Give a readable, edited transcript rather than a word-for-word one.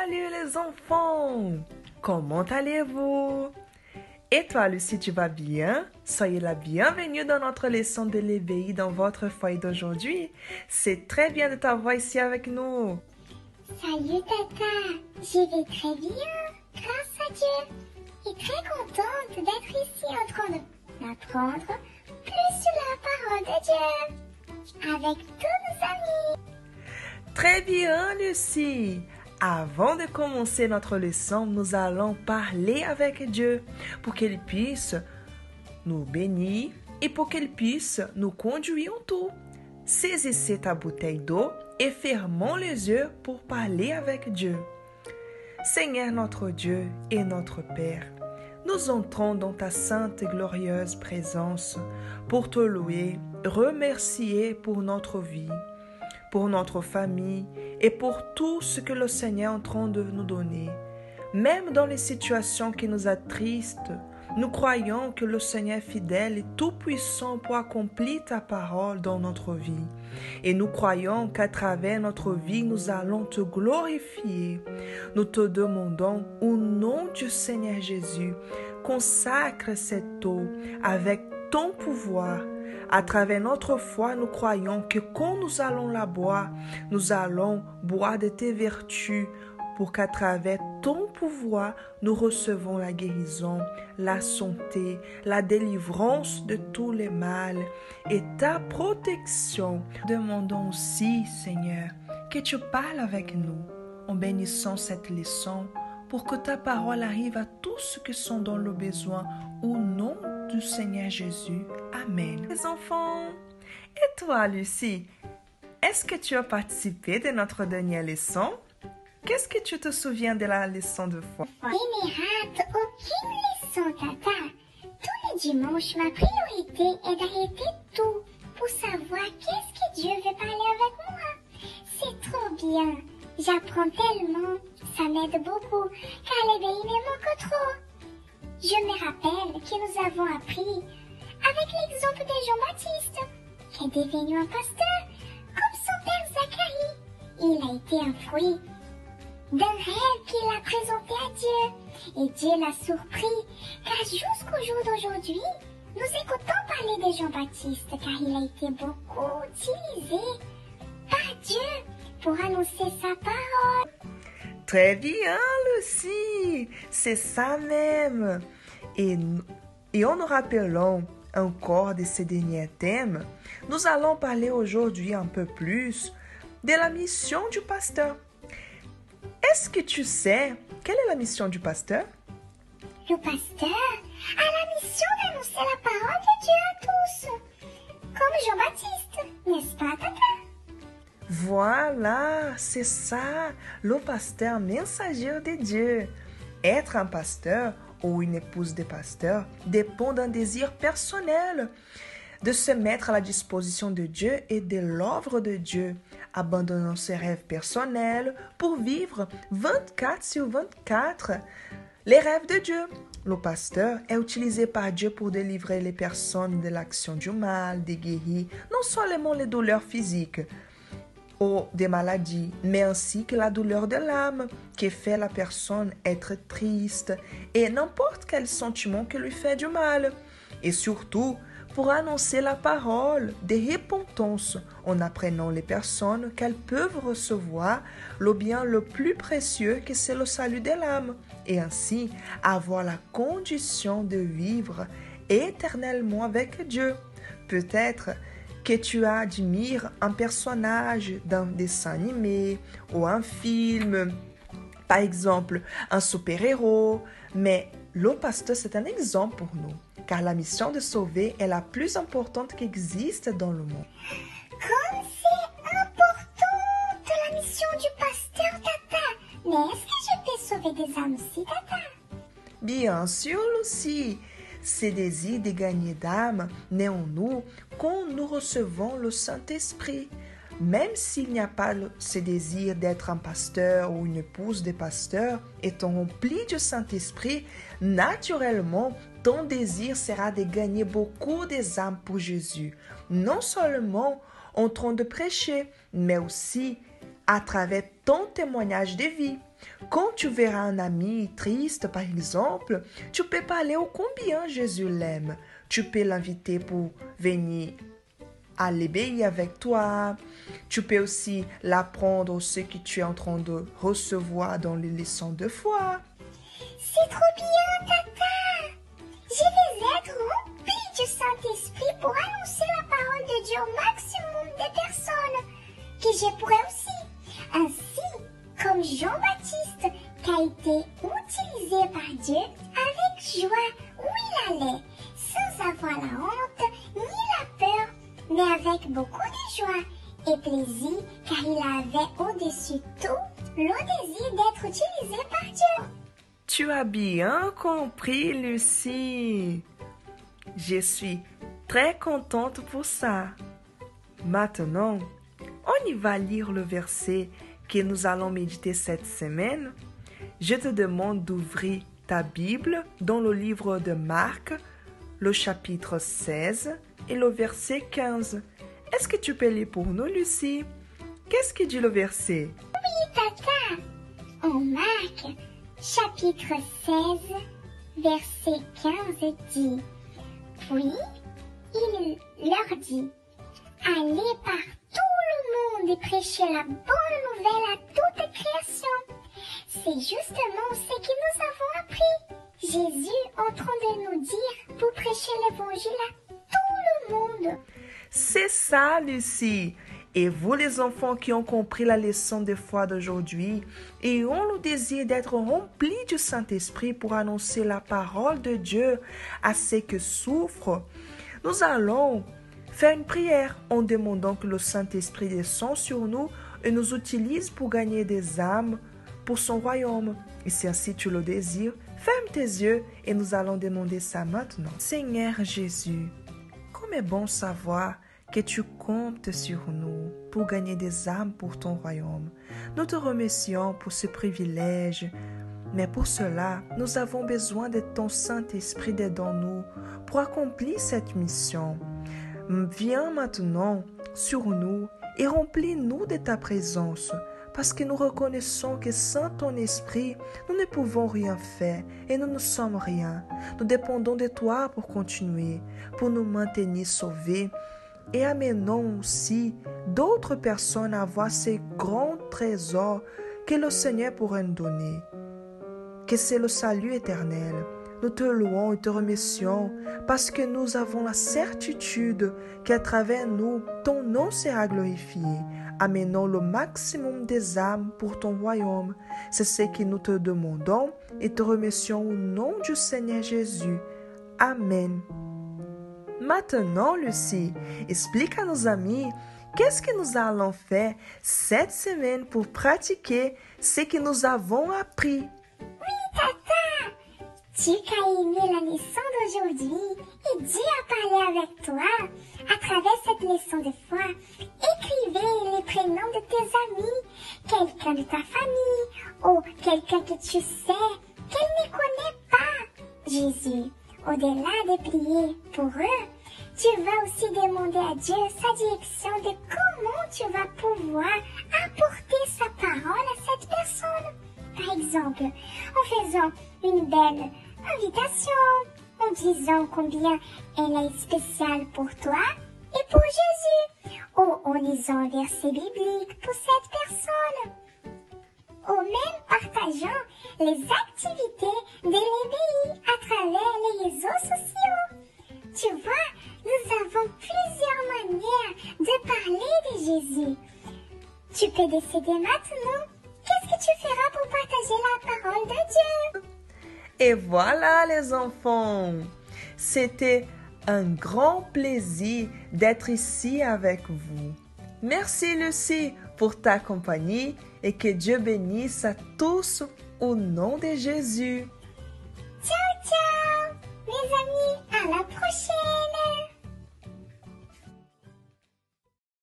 Salut les enfants! Comment allez-vous? Et toi, Lucie, tu vas bien? Soyez la bienvenue dans notre leçon de l'éveil dans votre foyer d'aujourd'hui. C'est très bien de t'avoir ici avec nous. Salut Tata, je vais très bien, grâce à Dieu. Et très contente d'être ici en train d'apprendre plus sur la parole de Dieu avec tous nos amis. Très bien, Lucie! Avant de commencer notre leçon, nous allons parler avec Dieu pour qu'il puisse nous bénir et pour qu'il puisse nous conduire en tout. Saisissez ta bouteille d'eau et fermons les yeux pour parler avec Dieu. Seigneur notre Dieu et notre Père, nous entrons dans ta sainte et glorieuse présence pour te louer, remercier pour notre vie, pour notre famille et pour tout ce que le Seigneur est en train de nous donner. Même dans les situations qui nous attristent, nous croyons que le Seigneur est fidèle et tout-puissant pour accomplir ta parole dans notre vie. Et nous croyons qu'à travers notre vie, nous allons te glorifier. Nous te demandons, au nom du Seigneur Jésus, consacre cette eau avec ton pouvoir. À travers notre foi, nous croyons que quand nous allons la boire, nous allons boire de tes vertus pour qu'à travers ton pouvoir, nous recevons la guérison, la santé, la délivrance de tous les mal et ta protection. Demandons aussi, Seigneur, que tu parles avec nous en bénissant cette leçon pour que ta parole arrive à tous ceux qui sont dans le besoin au nom du Seigneur Jésus. Amen. Les enfants, et toi, Lucie, est-ce que tu as participé de notre dernière leçon? Qu'est-ce que tu te souviens de la leçon de foi? Je ne rate aucune leçon, Tata. Tous les dimanches, ma priorité est d'arrêter tout pour savoir qu'est-ce que Dieu veut parler avec moi. C'est trop bien. J'apprends tellement. Ça m'aide beaucoup, car l'éveil me manque trop. Je me rappelle que nous avons appris avec l'exemple de Jean-Baptiste, qui est devenu un pasteur, comme son père Zacharie. Il a été un fruit d'un rêve qu'il a présenté à Dieu. Et Dieu l'a surpris, car jusqu'au jour d'aujourd'hui, nous écoutons parler de Jean-Baptiste, car il a été beaucoup utilisé par Dieu pour annoncer sa parole. Très bien, Lucie, c'est ça même. Et en nous rappelant encore de ces derniers thèmes, nous allons parler aujourd'hui un peu plus de la mission du pasteur. Est-ce que tu sais quelle est la mission du pasteur? Le pasteur a la mission d'annoncer la parole de Dieu à tous, comme Jean-Baptiste, n'est-ce pas, Tata? Voilà, c'est ça, le pasteur messager de Dieu. Être un pasteur ou une épouse de pasteur dépend d'un désir personnel, de se mettre à la disposition de Dieu et de l'œuvre de Dieu, abandonnant ses rêves personnels pour vivre 24/24 les rêves de Dieu. Le pasteur est utilisé par Dieu pour délivrer les personnes de l'action du mal, de guérir non seulement les douleurs physiques ou des maladies, mais ainsi que la douleur de l'âme qui fait la personne être triste et n'importe quel sentiment qui lui fait du mal. Et surtout, pour annoncer la parole de repentance en apprenant les personnes qu'elles peuvent recevoir le bien le plus précieux que c'est le salut de l'âme et ainsi avoir la condition de vivre éternellement avec Dieu. Peut-être que tu admires un personnage d'un dessin animé ou un film, par exemple un super-héros, mais le pasteur c'est un exemple pour nous, car la mission de sauver est la plus importante qui existe dans le monde. Comme c'est important la mission du pasteur, Tata. Mais est-ce que je peux sauver des âmes aussi, Tata? Bien sûr, Lucie. Ce désir de gagner d'âme naît en nous quand nous recevons le Saint-Esprit. Même s'il n'y a pas ce désir d'être un pasteur ou une épouse de pasteur, étant rempli du Saint-Esprit, naturellement, ton désir sera de gagner beaucoup d'âmes pour Jésus. Non seulement en train de prêcher, mais aussi à travers ton témoignage de vie. Quand tu verras un ami triste, par exemple, tu peux parler au combien Jésus l'aime. Tu peux l'inviter pour venir à l'ébéir avec toi. Tu peux aussi l'apprendre ce que tu es en train de recevoir dans les leçons de foi. C'est trop bien, Tata! Je vais être remplie du Saint-Esprit pour annoncer la parole de Dieu au maximum de personnes que je pourrais aussi. Ainsi, comme Jean-Baptiste, qui a été utilisé par Dieu avec joie où il allait, sans avoir la honte ni la peur, mais avec beaucoup de joie et plaisir, car il avait au-dessus de tout le désir d'être utilisé par Dieu. Tu as bien compris, Lucie. Je suis très contente pour ça. Maintenant, on y va lire le verset que nous allons méditer cette semaine. Je te demande d'ouvrir ta Bible dans le livre de Marc, le chapitre 16 et le verset 15. Est-ce que tu peux lire pour nous, Lucie? Qu'est-ce que dit le verset? Oui, Tata. En Marc, chapitre 16, verset 15 dit: Puis il leur dit: Allez par tout le monde et prêchez la bonne nouvelle à toute création. C'est justement ce que nous avons appris. Jésus en train de nous dire pour prêcher l'évangile à tout le monde. C'est ça, Lucie. Et vous, les enfants qui ont compris la leçon de foi d'aujourd'hui et ont le désir d'être remplis du Saint-Esprit pour annoncer la parole de Dieu à ceux qui souffrent, nous allons faire une prière en demandant que le Saint-Esprit descende sur nous et nous utilise pour gagner des âmes pour son royaume. Et si ainsi tu le désires, ferme tes yeux et nous allons demander ça maintenant. Seigneur Jésus, comme est bon savoir que tu comptes sur nous pour gagner des âmes pour ton royaume. Nous te remercions pour ce privilège, mais pour cela, nous avons besoin de ton Saint-Esprit dans nous pour accomplir cette mission. Viens maintenant sur nous et remplis-nous de ta présence, parce que nous reconnaissons que sans ton esprit, nous ne pouvons rien faire et nous ne sommes rien. Nous dépendons de toi pour continuer, pour nous maintenir sauvés et amenons aussi d'autres personnes à voir ces grands trésors que le Seigneur pourrait nous donner, que c'est le salut éternel. Nous te louons et te remercions parce que nous avons la certitude qu'à travers nous, ton nom sera glorifié. Amenons le maximum des âmes pour ton royaume. C'est ce que nous te demandons et te remercions au nom du Seigneur Jésus. Amen. Maintenant, Lucie, explique à nos amis qu'est-ce que nous allons faire cette semaine pour pratiquer ce que nous avons appris. Oui, Tata! Tu as aimé la leçon d'aujourd'hui et Dieu a parlé avec toi à travers cette leçon de foi. Écrivez les prénoms de tes amis, quelqu'un de ta famille ou quelqu'un que tu sais qu'elle ne connaît pas Jésus. Au-delà de prier pour eux, tu vas aussi demander à Dieu sa direction de comment tu vas pouvoir apporter sa parole à cette personne. Par exemple, en faisant une belle invitation, en disant combien elle est spéciale pour toi et pour Jésus, ou en lisant un verset biblique pour cette personne, ou même partageant les activités de l'ébéi à travers les réseaux sociaux. Tu vois, nous avons plusieurs manières de parler de Jésus. Tu peux décider maintenant qu'est-ce que tu feras pour partager la parole de Dieu. Et voilà les enfants, c'était un grand plaisir d'être ici avec vous. Merci Lucie pour ta compagnie et que Dieu bénisse à tous au nom de Jésus. Ciao, ciao, mes amis, à la prochaine.